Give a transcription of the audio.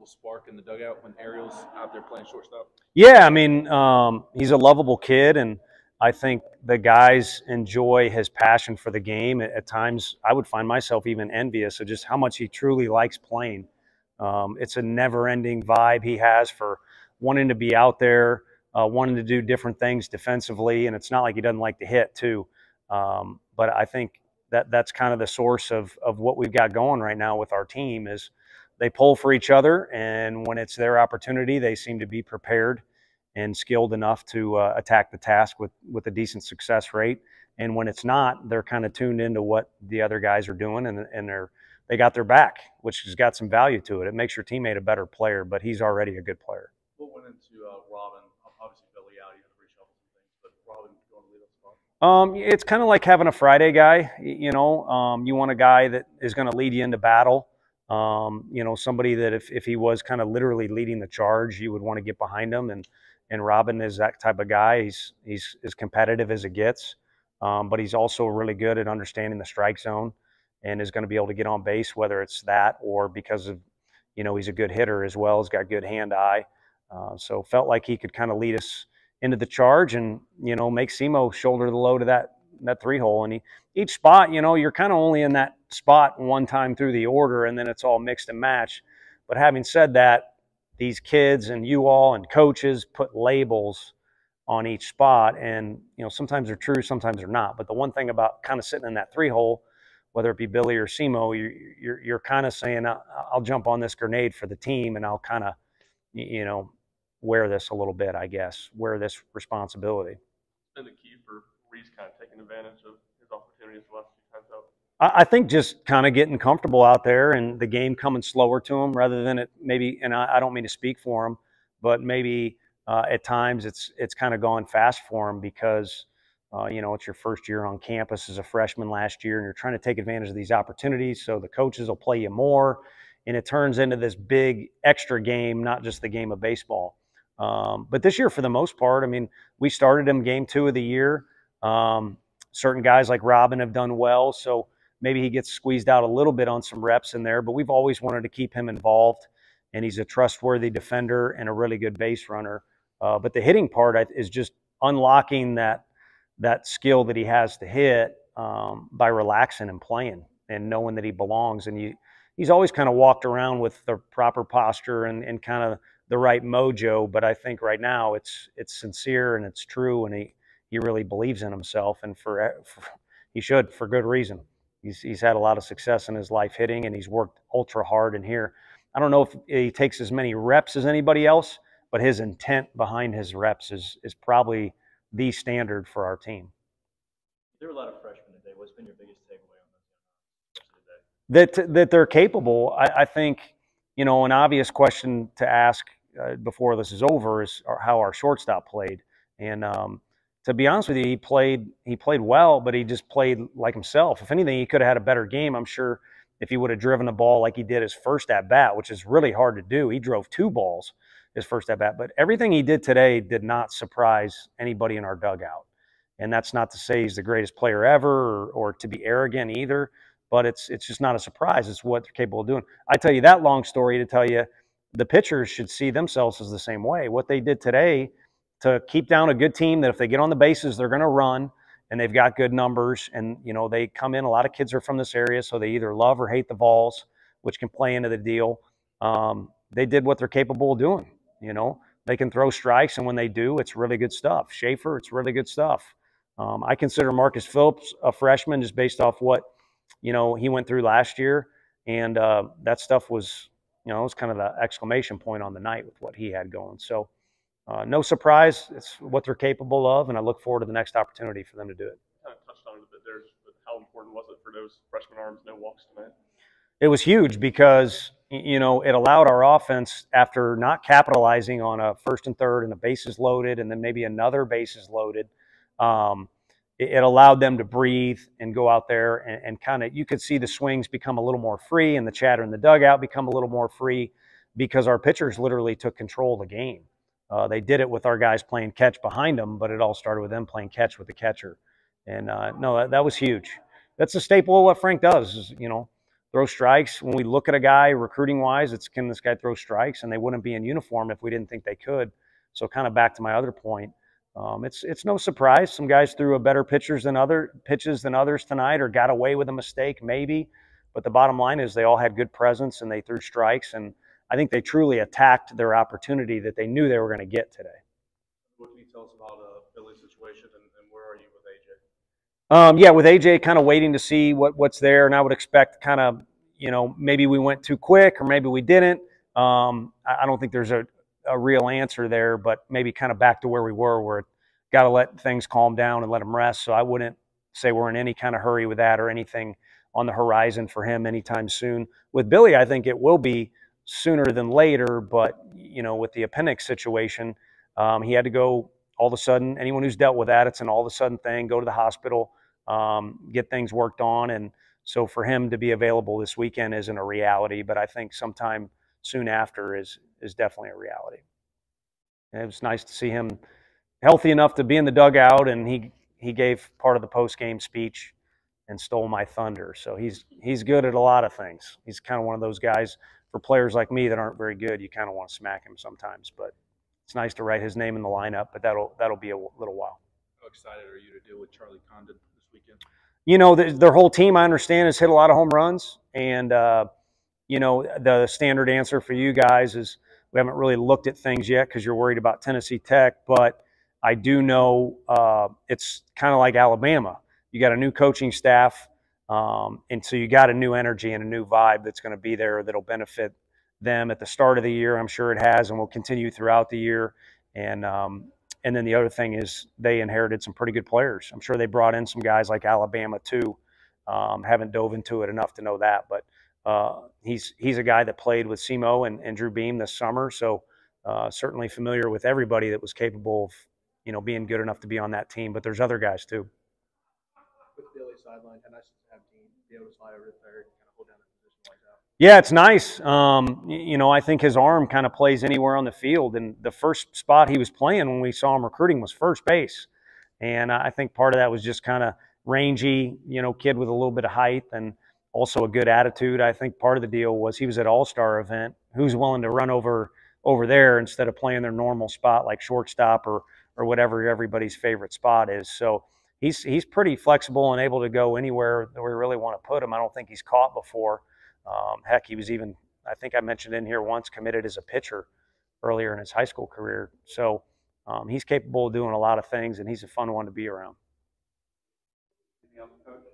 noticeable spark in the dugout when Ariel's out there playing shortstop? Yeah, I mean, he's a lovable kid, and I think the guys enjoy his passion for the game. At times, I would find myself even envious of just how much he truly likes playing. It's a never-ending vibe he has for wanting to be out there, wanting to do different things defensively, and it's not like he doesn't like to hit too. But I think that's kind of the source of what we've got going right now with our team is they pull for each other, and when it's their opportunity, they seem to be prepared and skilled enough to attack the task with a decent success rate. And when it's not, they're kind of tuned into what the other guys are doing, and they got their back, which has got some value to it. It makes your teammate a better player, but he's already a good player. What went into Robin? Obviously, Billy out, you had to reshuffle some things, but Robin going to lead us spot. It's kind of like having a Friday guy. You know, you want a guy that is going to lead you into battle. You know, somebody that if he was kind of literally leading the charge, you would want to get behind him. And Robin is that type of guy. He's as competitive as it gets, but he's also really good at understanding the strike zone and is going to be able to get on base, whether it's that or because of, you know, he's a good hitter as well. He's got good hand-eye. So felt like he could kind of lead us into the charge and, you know, make Simo shoulder the load of that three-hole. And each spot, you know, you're kind of only in that spot one time through the order, and then it's all mixed and matched. But having said that, these kids and you all and coaches put labels on each spot, and, you know, sometimes they're true, sometimes they're not. But the one thing about kind of sitting in that three-hole, whether it be Billy or Simo, you're kind of saying, I'll jump on this grenade for the team, and I'll kind of, you know, wear this a little bit, I guess, wear this responsibility. It's been the key for Reese kind of taking advantage of his opportunities the last few times out. I think just kind of getting comfortable out there and the game coming slower to him rather than it maybe, and I don't mean to speak for him, but maybe at times it's kind of gone fast for him because, you know, it's your first year on campus as a freshman last year, and you're trying to take advantage of these opportunities. So the coaches will play you more, and it turns into this big extra game, not just the game of baseball. But this year, for the most part, I mean, we started him game 2 of the year. Certain guys like Robin have done well, so maybe he gets squeezed out a little bit on some reps in there, but we've always wanted to keep him involved, and he's a trustworthy defender and a really good base runner. But the hitting part is just unlocking that skill that he has to hit by relaxing and playing and knowing that he belongs. And he's always kind of walked around with the proper posture and kind of the right mojo, but I think right now it's sincere and it's true, and he really believes in himself, and he should, for good reason. He's had a lot of success in his life hitting, and he's worked ultra hard in here. I don't know if he takes as many reps as anybody else, but his intent behind his reps is probably the standard for our team. There were a lot of freshmen today. What's been your biggest takeaway on those today? That they're capable. I think, you know, an obvious question to ask before this is over is how our shortstop played. And to be honest with you, he played well, but he just played like himself. If anything, he could have had a better game, I'm sure, if he would have driven the ball like he did his first at-bat, which is really hard to do. He drove 2 balls his first at-bat. But everything he did today did not surprise anybody in our dugout. And that's not to say he's the greatest player ever or to be arrogant either, but it's just not a surprise. It's what they're capable of doing. I tell you that long story to tell you the pitchers should see themselves as the same way. What they did today to keep down a good team that if they get on the bases, they're going to run, and they've got good numbers, and, you know, they come in. A lot of kids are from this area, so they either love or hate the Vols, which can play into the deal. They did what they're capable of doing. You know, they can throw strikes, and when they do, it's really good stuff. Schaefer, it's really good stuff. I consider Marcus Phillips a freshman just based off what, you know, he went through last year, and that stuff was, you know, it was kind of the exclamation point on the night with what he had going. So no surprise. It's what they're capable of, and I look forward to the next opportunity for them to do it. Kind of touched on it a bit there, but how important was it for those freshman arms, no walks tonight? It was huge because, you know, it allowed our offense, after not capitalizing on a first and third and the bases loaded and then maybe another bases loaded, it allowed them to breathe and go out there and kind of, you could see the swings become a little more free and the chatter in the dugout become a little more free because our pitchers literally took control of the game. They did it with our guys playing catch behind them, but it all started with them playing catch with the catcher. And no, that was huge. That's a staple of what Frank does is, you know, throw strikes. When we look at a guy recruiting wise, it's can this guy throw strikes, and they wouldn't be in uniform if we didn't think they could. So kind of back to my other point, it's no surprise some guys threw a better pitches than others tonight, or got away with a mistake maybe. But the bottom line is they all had good presence and they threw strikes, and I think they truly attacked their opportunity that they knew they were going to get today. What can you tell us about Billy's situation, and where are you with AJ? Yeah, with AJ, kind of waiting to see what's there, and I would expect kind of, maybe we went too quick or maybe we didn't. I don't think there's a real answer there, but maybe kind of back to where we were got to let things calm down and let him rest. So I wouldn't say we're in any kind of hurry with that or anything on the horizon for him anytime soon. With Billy, I think it will be sooner than later, but with the appendix situation, he had to go all of a sudden. Anyone who's dealt with that, it's an all of a sudden thing. Go to the hospital, get things worked on, and so for him to be available this weekend isn't a reality, but I think sometime soon after is definitely a reality. And it was nice to see him healthy enough to be in the dugout, and he gave part of the post-game speech and stole my thunder. So he's good at a lot of things. He's kind of one of those guys, for players like me that aren't very good, you kind of want to smack him sometimes. But it's nice to write his name in the lineup, but that'll be a little while. How excited are you to deal with Charlie Condon this weekend? Their whole team, I understand, has hit a lot of home runs. And, the standard answer for you guys is we haven't really looked at things yet because you're worried about Tennessee Tech. But I do know it's kind of like Alabama. You got a new coaching staff, and so you got a new energy and a new vibe that's going to be there that'll benefit them at the start of the year. I'm sure it has, and will continue throughout the year. And then the other thing is they inherited some pretty good players. I'm sure they brought in some guys like Alabama too. Haven't dove into it enough to know that, but he's a guy that played with Semo and Drew Beam this summer, so certainly familiar with everybody that was capable of being good enough to be on that team. But there's other guys too. With Billy's sideline, how nice to have Dean be able to slide over to third and kind of hold down the position like that? Yeah, it's nice. I think his arm kind of plays anywhere on the field, and the first spot he was playing when we saw him recruiting was first base. And I think part of that was just kind of rangy, kid with a little bit of height and also a good attitude. I think part of the deal was he was at All-Star event. Who's willing to run over there instead of playing their normal spot like shortstop or whatever everybody's favorite spot is. So he's pretty flexible and able to go anywhere that we really want to put him. I don't think he's caught before. Heck, he was even, I think I mentioned in here once, committed as a pitcher earlier in his high school career. So he's capable of doing a lot of things, and he's a fun one to be around. Anything else, Coach?